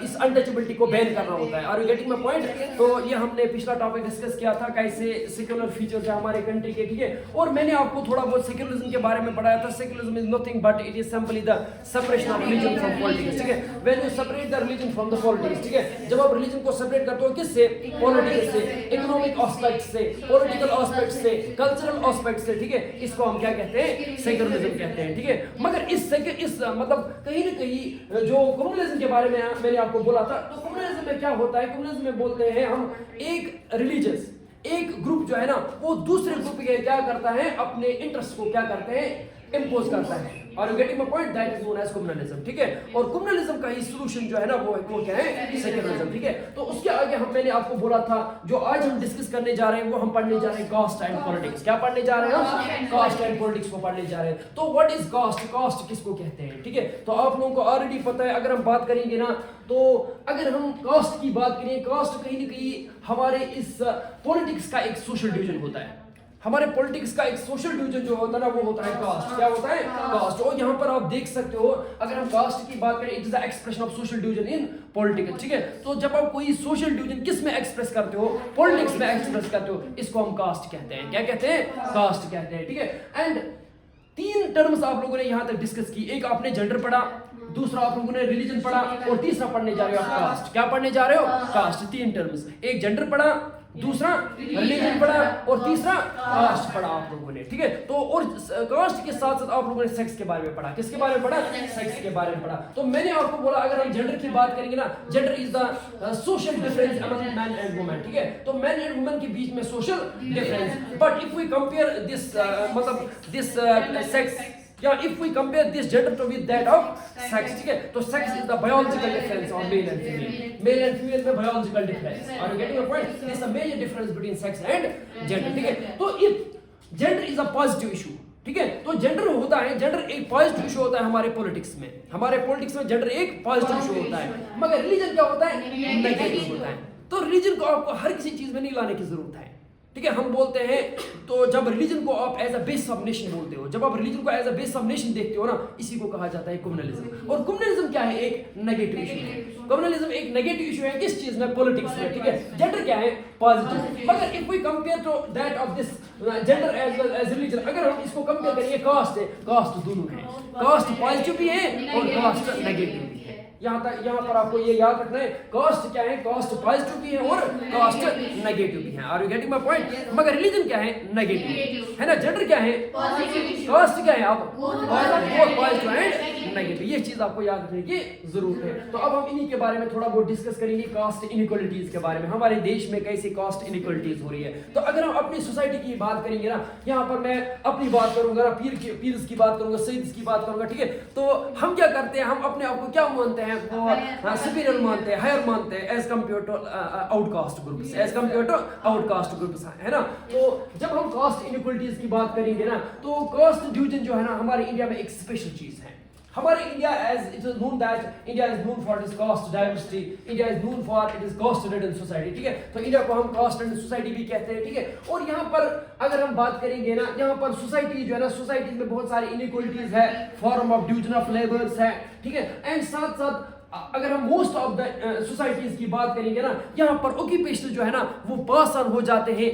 इस अनटचेबिलिटी को बैन करना होता है। और यू गेटिंग माय पॉइंट? तो ये हमने पिछला टॉपिक डिस्कस किया था कैसे सेक्युलर फीचर्स है हमारे कंट्री के, ठीक है। और मैंने आपको थोड़ा बहुत सेक्युलरिज्म के बारे में पढ़ाया था। Secularism is nothing but it is simply the separation of religion from politics, ठीक है। When you separate the religion from the politics, ठीक है, जब आप रिलीजन को सेपरेट करते हो किससे? पॉलिटिक्स से, इकोनॉमिक एस्पेक्ट से, पॉलिटिकल एस्पेक्ट से, कल्चरल एस्पेक्ट से, ठीक है, इसको हम क्या कहते हैं? सेक्युलरिज्म कहते हैं, ठीक है। मगर इस मतलब कहीं ना कहीं जो कम्युनलिज्म के बारे में मैंने आपको बोला था, तो कम्युनलिज्म में क्या होता है? कम्युनलिज्म में बोलते हैं हम एक रिलीजियस एक ग्रुप जो है ना वो दूसरे ग्रुप के क्या करता है? अपने इंटरेस्ट को क्या करते हैं? इंपोज करता है। और you getting my point? That is known as communalism, ठीक है। और कम्युनलिज्म का ही सॉल्यूशन जो है ना वो क्या है? सेक्युलरिज्म, ठीक है। तो उसके आगे मैंने आपको बोला था जो आज हम डिस्कस करने जा रहे हैं वो हम पढ़ने जा रहे हैं कास्ट एंड पॉलिटिक्स। क्या पढ़ने जा रहे हैं हम? कास्ट एंड पॉलिटिक्स को पढ़ने जा रहे हैं। तो व्हाट इज कास्ट? कास्ट किसको कहते हैं, ठीक है। तो आप लोगों को ऑलरेडी पता है। अगर हम बात करेंगे ना तो अगर हम कास्ट की बात करें, कास्ट कहीं ना कहीं हमारे इस पॉलिटिक्स का एक सोशल डिवीजन होता है। हमारे पॉलिटिक्स का एक सोशल डिवीजन जो होता है ना वो होता है कास्ट। क्या होता है? कास्ट। और यहाँ पर आप देख सकते हो अगर हम कास्ट की बात करें, it is the expression of social division in politics, ठीक है। तो जब आप कोई सोशल डिवीजन किस में एक्सप्रेस करते हो? पॉलिटिक्स में एक्सप्रेस करते हो, इसको हम कास्ट कहते हैं। क्या कहते हैं? कास्ट कहते हैं, ठीक है। एंड 3 टर्म्स आप लोगों ने यहाँ तक डिस्कस की। एक आपने जेंडर पढ़ा, दूसरा आप लोगों ने रिलीजन पढ़ा, और तीसरा पढ़ने जा रहे हो आप कास्ट। क्या पढ़ने जा रहे हो? कास्ट। 3 टर्म्स, एक जेंडर पढ़ा, दूसरा रिलीजन पढ़ा, और तीसरा कास्ट पढ़ा आप लोगों ने, ठीक है। तो और कास्ट के साथ साथ आप लोगों ने सेक्स के बारे में पढ़ा। किसके बारे में पढ़ा? सेक्स के बारे में पढ़ा। तो मैंने आपको बोला अगर हम जेंडर की बात करेंगे ना, gender is the social difference among man and women, ठीक है। तो मैन एंड वुमेन के बीच में social difference. But if we compare this मतलब दिस सेक्स, या if we compare this gender to with that of sex, ठीक है, तो sex is the biological difference of male and female. Male and female में biological difference. Are you getting my point? There is a major difference between sex and gender, ठीक है। तो if gender is a positive issue, ठीक है, तो gender होता है, gender एक पॉजिटिव इशू होता है हमारे पॉलिटिक्स में। हमारे पॉलिटिक्स में जेंडर एक पॉजिटिव इशू होता है, मगर रिलीजन क्या होता है? नेगेटिव होता है। तो रिलीजन को आपको हर किसी चीज में नहीं लाने की जरूरत है, ठीक है। हम बोलते हैं तो जब रिलीजन को आप as a base of nation बोलते हो, जब आप रिलीजन को as a base of nation देखते हो ना, इसी को कहा जाता है कम्युनलिज्म। और कम्युनलिज्म क्या है? एक नेगेटिव इशू है। कम्युनलिज्म एक नेगेटिव इशू है किस चीज में? पॉलिटिक्स में, ठीक है। जेंडर क्या है? पॉजिटिव। मगर if we compare to that of this gender as well as religion, अगर हम इसको कंपेयर करें, कास्ट है, कास्ट दोनों है, कास्ट पॉजिटिव भी है और कास्ट नेगेटिव भी है। यहाँ पर आपको ये याद रखना है, कास्ट क्या है? कास्ट पॉजिटिव भी है और कास्ट नेगेटिव भी है। Are you getting my point? मगर रिलीजन क्या है? नेगेटिव है ना। जेंडर क्या है? कास्ट क्या है? आप पॉजिटिव एंड नेगेटिव। ये चीज आपको याद रखने की जरूरत है। तो अब हम इन्हीं के बारे में थोड़ा बहुत डिस्कस करेंगे, कास्ट इनइक्वालिटीज के बारे में। हमारे देश में कैसे कास्ट इनइक्वालिटीज हो रही है। तो अगर हम अपनी सोसाइटी की बात करेंगे ना, यहाँ पर मैं अपनी बात करूंगा ना, पीर्स की बात करूंगा, सईद्स की बात करूंगा, ठीक है। तो हम क्या करते हैं? हम अपने आप को क्या मानते हैं? सुपीरियर मानते हैं, हायर मानते हैं as compare to outcaste groups, as compare to outcaste groups, है ना। तो जब हम कास्ट इनइक्वालिटीज की बात करेंगे ना, तो कास्ट डिवीजन जो है ना हमारे इंडिया में एक स्पेशल चीज है। हमारे India as it is known that India is known for its caste diversity, India is known for it is caste ridden society, ठीक है। तो इंडिया को हम कास्ट रिडन सोसाइटी भी कहते हैं, ठीक है। और यहाँ पर अगर हम बात करेंगे ना, यहाँ पर सोसाइटी जो है ना, सोसाइटी में बहुत सारी इनइक्वालिटीज है, form of division of labours है, ठीक है। एंड साथ साथ अगर हम मोस्ट ऑफ द सोसाइटीज की बात करेंगे ना, यहाँ पर ऑक्यूपेशन जो है ना वो पास ऑन हो जाते हैं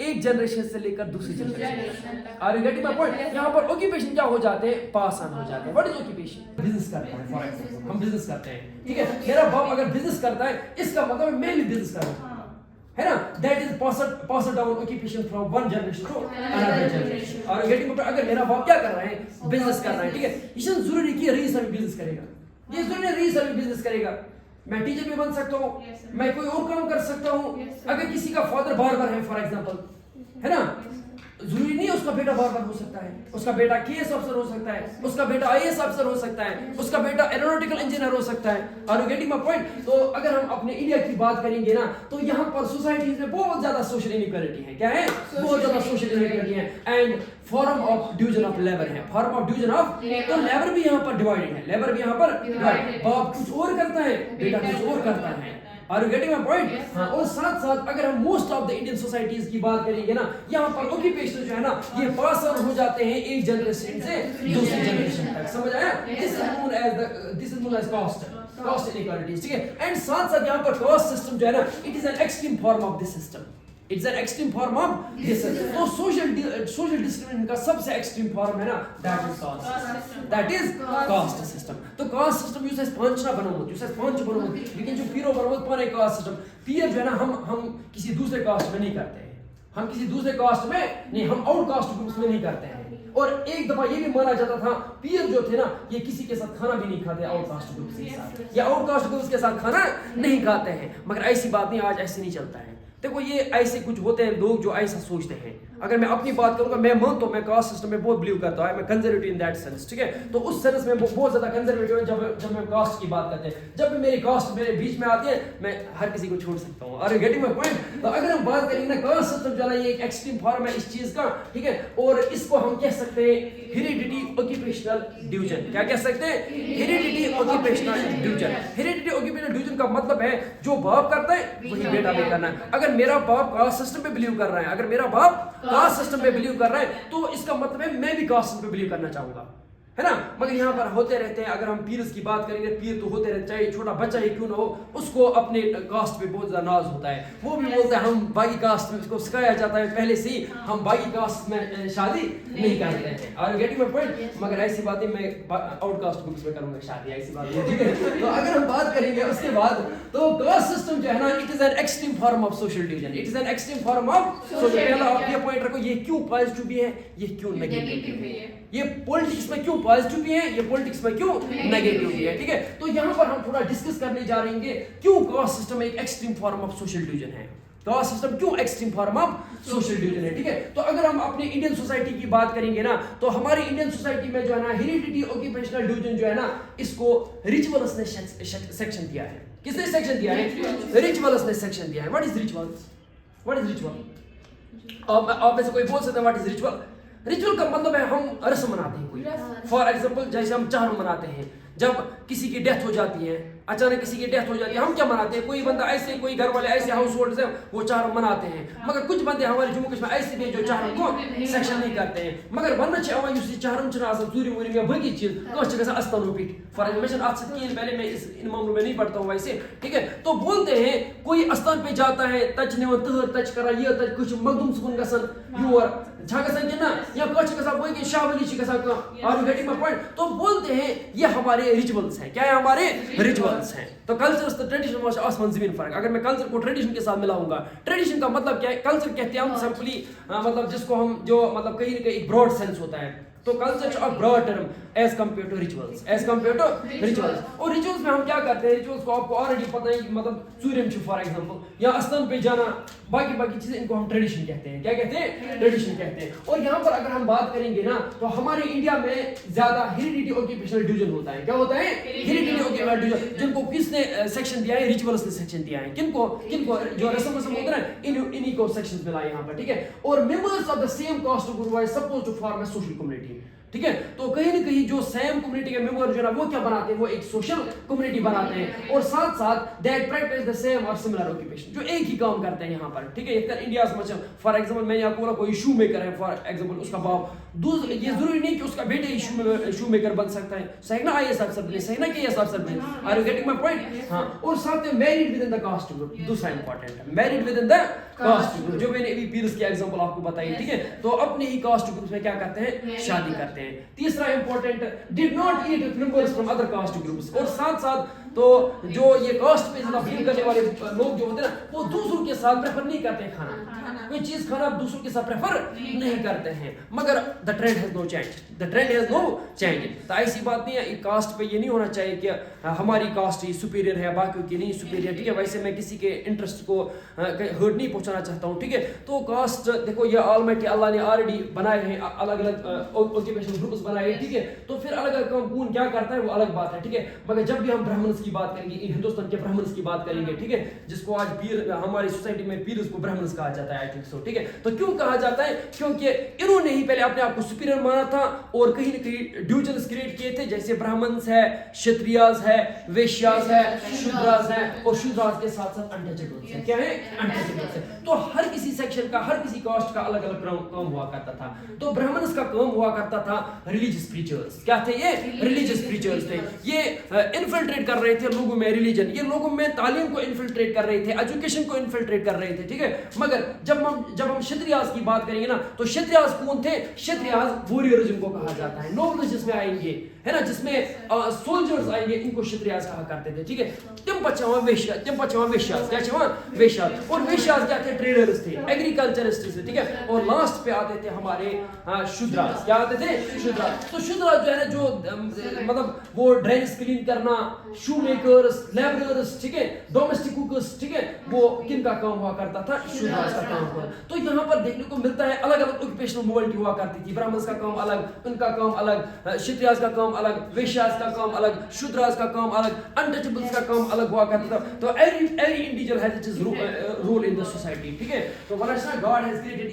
एक जनरेशन से लेकर दूसरी generation. Are you getting my point? यहाँ पर ऑक्यूपेशन क्या हो जाते हैं? पास ऑन हो जाते हैं। What is occupation? बिजनेस करते हैं, फॉर एग्जांपल हम बिजनेस करते हैं, ठीक है। मेरा बाप अगर बिजनेस करता है, इसका मतलब मैं भी बिजनेस कर रहा हूँ, है ना। That is pass down occupation from one generation to another generation. Are you getting my point? अगर मेरा बाप क्या कर रहा है? बिजनेस कर रहा है, ठीक है। इससे जरूरी कि रईस अभी बिजनेस करेगा, ये जरूरी रईस अभी बिजनेस करेगा। मैं टीचर भी बन सकता हूँ, मैं कोई और काम कर सकता हूँ। अगर किसी का फादर बार्बर है फॉर एग्जांपल, है ना, जरूरी नहीं उसका बेटा बार्बर हो सकता है, उसका बेटा केएस अफसर हो सकता है, उसका बेटा आईएएस अफसर हो सकता है, उसका बेटा एरोनॉटिकल इंजीनियर हो सकता है। Are you getting my point? तो अगर हम अपने इंडिया की बात करेंगे ना, तो यहाँ पर सोसाइटीज में बहुत ज्यादा सोशल इनइक्वालिटी है। क्या है? बहुत ज्यादा सोशल इनइक्वालिटी है। And form of division of labour है, फॉर्म ऑफ डिवीजन ऑफ, तो लेबर भी यहाँ पर डिवाइडेड है, लेबर भी यहाँ पर डिवाइडेड। बाप कुछ और करता है, बेटा कुछ और करता है। Are you getting my point? हाँ। और साथ साथ अगर हम most of the Indian societies की बात करेंगे ना, यहाँ पर ऑक्यूपेशन जो है ना ये पास ऑन हो जाते हैं एक जनरेशन से दूसरी जनरेशन तक। समझ आया? This is known as caste. Caste inequalities, ठीक है। एंड साथ साथ यहाँ पर कास्ट सिस्टम जो है ना, it is an extreme form of this system, it's an extreme form of this. तो सोशल डिस्क्रिमिनेशन का सबसे एक्सट्रीम फॉर्म है ना, that is caste, that is caste system. तो कास्ट सिस्टम यूज एज पांचना बनोमुत, यूज एज पांच बनोमुत, लेकिन जो पीरो बनोमुत पाने कास्ट सिस्टम, पीर जो है ना हम किसी दूसरे कास्ट में नहीं करते हैं, हम किसी दूसरे कास्ट में नहीं, हम आउट कास्ट ग्रुप्स में नहीं करते हैं। और एक दफा ये भी माना जाता था पीर जो थे ना, ये किसी के साथ खाना भी नहीं खाते आउटकास्ट ग्रुप्स के साथ, या आउटकास्ट ग्रुप्स के साथ खाना नहीं खाते हैं। मगर ऐसी बात नहीं, आज ऐसे नहीं चलता है। देखो ये ऐसे कुछ होते हैं लोग जो ऐसा सोचते हैं। अगर मैं अपनी बात करूंगा, मैं मानता हूं मैं कास्ट सिस्टम में बहुत बिलीव करता हूं, मैं कंजर्वेटिव इन दैट सेंस, ठीक है। तो उस सेंस में बहुत ज्यादा कंजर्वेटिव है जब मैं कास्ट की बात करते हैं। जब भी मेरी कास्ट मेरे बीच में आती है, मैं हर किसी को छोड़ सकता हूं। और गेटिंग माय पॉइंट। तो अगर हम बात करेंगे ना, कास्ट सिस्टम जो है ये एक एक्सट्रीम फॉर्म है इस चीज का, ठीक है। और इसको हम कह सकते हैं हेरिडिटी ऑक्यूपेशनल डिवीजन। क्या कह सकते हैं? Heredity occupational division. Heredity occupational division का मतलब है जो बाप करता है वही बेटा भी करना है। अगर मेरा बाप कास्ट सिस्टम पे बिलीव कर रहा है, अगर मेरा बाप कास्ट सिस्टम पे बिलीव कर रहा है, तो इसका मतलब है मैं भी कास्ट सिस्टम पे बिलीव करना चाहूंगा, है ना। मगर यहाँ पर होते रहते हैं, अगर हम पीर्स की बात करेंगे, पीर तो होते रहते, चाहे छोटा बच्चा ही क्यों ना हो, उसको अपने कास्ट पे बहुत ज्यादा नाज होता है। वो भी बोलता है हम बाकी कास्ट में, उसको सिखाया जाता है पहले से ही हम बाकी कास्ट में शादी नहीं करते हैं। और गेटिंग माय पॉइंट। मगर ऐसी बातें मैं आउटकास्ट ग्रुप्स में करूंगा शादी, ऐसी बात नहीं, ठीक है। तो अगर हम बात करेंगे उसके बाद, तो कास्ट सिस्टम जो है ना, it is an extreme form of social division, it is an extreme form of social. पहला आप ये पॉइंट रखो, ये क्यों पॉजिटिव भी है, ये क्यों नेगेटिव भी है। ये पॉलिटिक्स में क्यों पॉजिटिव भी है, ये पॉलिटिक्स में क्यों नेगेटिव भी है, ठीक है। तो यहाँ पर हम थोड़ा डिस्कस करने जा रहे हैं क्यों कास्ट सिस्टम एक extreme form of social division है। कास्ट सिस्टम क्यों extreme form of social division है, ठीक है। तो अगर हम अपने इंडियन सोसाइटी की बात करेंगे ना, तो हमारी इंडियन सोसाइटी में जो है ना, हेरिडिटी ऑक्यूपेशनल डिवीजन जो है ना, इसको रिचुअल्स ने सेक्शन दिया है। किसने सेक्शन दिया है? रिचुअल्स ने सेक्शन दिया है। What is rituals? What is ritual? आप में से कोई बोल सकते हैं व्हाट इज रिचुअल? रिचुअल का मतलब है हम रस्म मनाते हैं कोई। फॉर एग्जाम्पल जैसे हम चार मनाते हैं, जब किसी की डेथ हो जाती है, अचानक किसी की डेथ हो जाती है, हम क्या मनाते हैं? कोई बंदा ऐसे, कोई घर वाले ऐसे हाउस होल्ड है वो चारों मनाते हैं। मगर कुछ बंदे हमारे जम्मू कश्मीर ऐसे भी जो चारों को सेक्शन नहीं करते हैं। मगर वरना चाहे युस चारों चुना चूरी वूरी में बकी चीज कह अस्तान पीठ। फॉर एग्जाम्पल आज पहले मैं इस मामलों में नहीं पढ़ता हूँ वैसे, ठीक है। तो बोलते हैं कोई अस्तान पे जाता है, तच निवन तहर तच करा ये तच कुछ मखदूम सुकून गसन योर छा गसन ना, या कछ गसा कोई की शावली छी गसा का। और गेटिंग माय पॉइंट। तो बोलते हैं ये हमारे रिचुअल्स हैं। क्या है? हमारे रिचुअल्स हैं। तो कल्चर तो ट्रेडिशन में आसमान जमीन फर्क। अगर मैं कल्चर को ट्रेडिशन के साथ मिलाऊंगा, ट्रेडिशन का मतलब क्या है? कल्चर कहते हैं हम सिंपली मतलब जिसको हम जो मतलब कहीं ना कहीं एक ब्रॉड सेंस होता है। तो कल्चर और broad term as compare to rituals, as compare to rituals. और रिचुअल्स में हम क्या करते हैं? रिचुअल्स को आपको ऑलरेडी पता है कि मतलब सूर्यम फॉर एग्जांपल या अस्तन पे जाना, बाकी चीजें, इनको हम ट्रेडिशन कहते हैं। क्या कहते हैं? ट्रेडिशन कहते हैं। और यहाँ पर अगर हम बात करेंगे ना, तो हमारे इंडिया में ज्यादा हेरिडिटी ऑक्यूपेशनल डिवीजन होता है। क्या होता है? Heredity occupational division. जिनको किसने सेक्शन दिया है? रिचुअल्स ने सेक्शन दिया है। किनको? जो रस्म होता है इन्हीं को सेक्शंस मिला है यहाँ पर, ठीक है। और members of the same caste group are supposed to form a social community, ठीक है। तो कहीं ना कहीं जो सेम कम्युनिटी के मेंबर जो है वो क्या बनाते हैं? वो एक सोशल कम्युनिटी बनाते हैं। और साथ साथ दैट प्रैक्टिस द सेम और सिमिलर ऑक्यूपेशन, जो एक ही काम करते हैं यहाँ पर, ठीक है। एक इंडिया में फॉर एग्जांपल मैंने आपको बोला कोई शू मेकर है, फॉर एग्जांपल उसका बाप ये जरूरी नहीं कि उसका बेटे ही शू मेकर बन सकता है। सही ना? आईएएस अफसर बने, सही ना कि आईएएस अफसर बने। Are you getting my point? हां। और साथ में married with in the caste group, दूसरा इंपॉर्टेंट है married with in the caste group, जो मैंने अभी पीर्स की एग्जांपल आपको बताई, ठीक है। तो अपने ही कास्ट ग्रुप में क्या करते हैं? शादी करते हैं। तीसरा important, did not eat with members from other caste groups. और साथ साथ तो जो ये कास्ट पे ज्यादा बिलीव करने वाले लोग जो होते हैं ना, वो दूसरों के साथ प्रेफर नहीं करते हैं खाना। कोई चीज खाना दूसरों के साथ प्रेफर नहीं करते हैं। मगर the trend has no change, the trend has no change. तो ऐसी बात नहीं है कास्ट पे ये नहीं होना चाहिए कि हमारी कास्ट ही सुपीरियर है, बाकियों की नहीं सुपीरियर, ठीक है। वैसे मैं किसी के इंटरेस्ट को हर्ट नहीं पहुंचाना चाहता हूँ, ठीक है। तो कास्ट देखो ये ऑलमाइटी अल्लाह ने ऑलरेडी बनाए हैं, अलग अलग ऑक्यूपेशनल ग्रुप्स बनाए, ठीक है। तो फिर अलग अलग काम कौन क्या करता है वो अलग बात है, ठीक है। मगर जब भी हम ब्राह्मण्स की बात करेंगे, हिंदुस्तान के ब्राह्मण्स की बात करेंगे, ठीक है, जिसको आज पीर हमारी सोसाइटी में पीर को ब्राह्मण्स कहा जाता है, आई थिंक सो, ठीक है। तो क्यों कहा जाता है? क्योंकि इन्होंने ही पहले अपने आप को सुपीरियर माना था और कहीं ना कहीं डिविजन्स क्रिएट किए थे, जैसे ब्राह्मण्स है, क्षत्रियास है, वैश्यास है, शूद्रास है, और शूद्रास के साथ साथ अनटचेबल्स है। क्या है? अनटचेबल्स है। तो हर किसी सेक्शन का, हर किसी कास्ट का अलग अलग काम हुआ करता था। तो ब्राह्मण्स का काम हुआ करता था रिलीजियस प्रीचर्स। क्या थे ये? रिलीजियस प्रीचर्स थे। ये इन्फिल्ट्रेट कर रहे थे लोगों में रिलीजन, ये लोगों में तालीम को इन्फिल्ट्रेट कर रहे थे, एजुकेशन को इन्फिल्ट्रेट कर रहे थे, ठीक है। मगर जब हम क्षत्रियास की बात करेंगे ना, तो क्षत्रियास कौन थे? क्षत्रियास वॉरियर जिनको कहा जाता है, नोबल्स जिसमें आएंगे, है ना, जिसमें सोल्जर्स आएंगे, इनको क्षत्रियास कहा करते थे, ठीक है। तिम पचवा वेश्यास, क्या छवा वेश्यास, और वेश्यास क्या थे? ट्रेडर्स थे, एग्रीकल्चरिस्ट थे, ठीक है। और लास्ट पे आते थे हमारे शूद्रास, क्या आते थे? शूद्रास। तो शूद्रास जो है ना, जो मतलब वो ड्रेन्स क्लीन करना, शू मेकर्स, लेबरर्स, ठीक है, डोमेस्टिक कुकर्स, ठीक है, वो किनका काम हुआ करता था? शूद्रास का काम हुआ। तो यहाँ पर देखने को मिलता है अलग अलग ऑक्यूपेशनल मोबिलिटी हुआ करती थी, ब्राह्मण्स का काम अलग, उनका काम अलग, क्षत्रियास का काम अलग, वैश्यास का काम अलग, शूद्रास का काम अलग, अनटचेबल्स का काम अलग हुआ करता था। तो every individual has its role in the society, ठीक है। तो गॉड हैज क्रिएटेड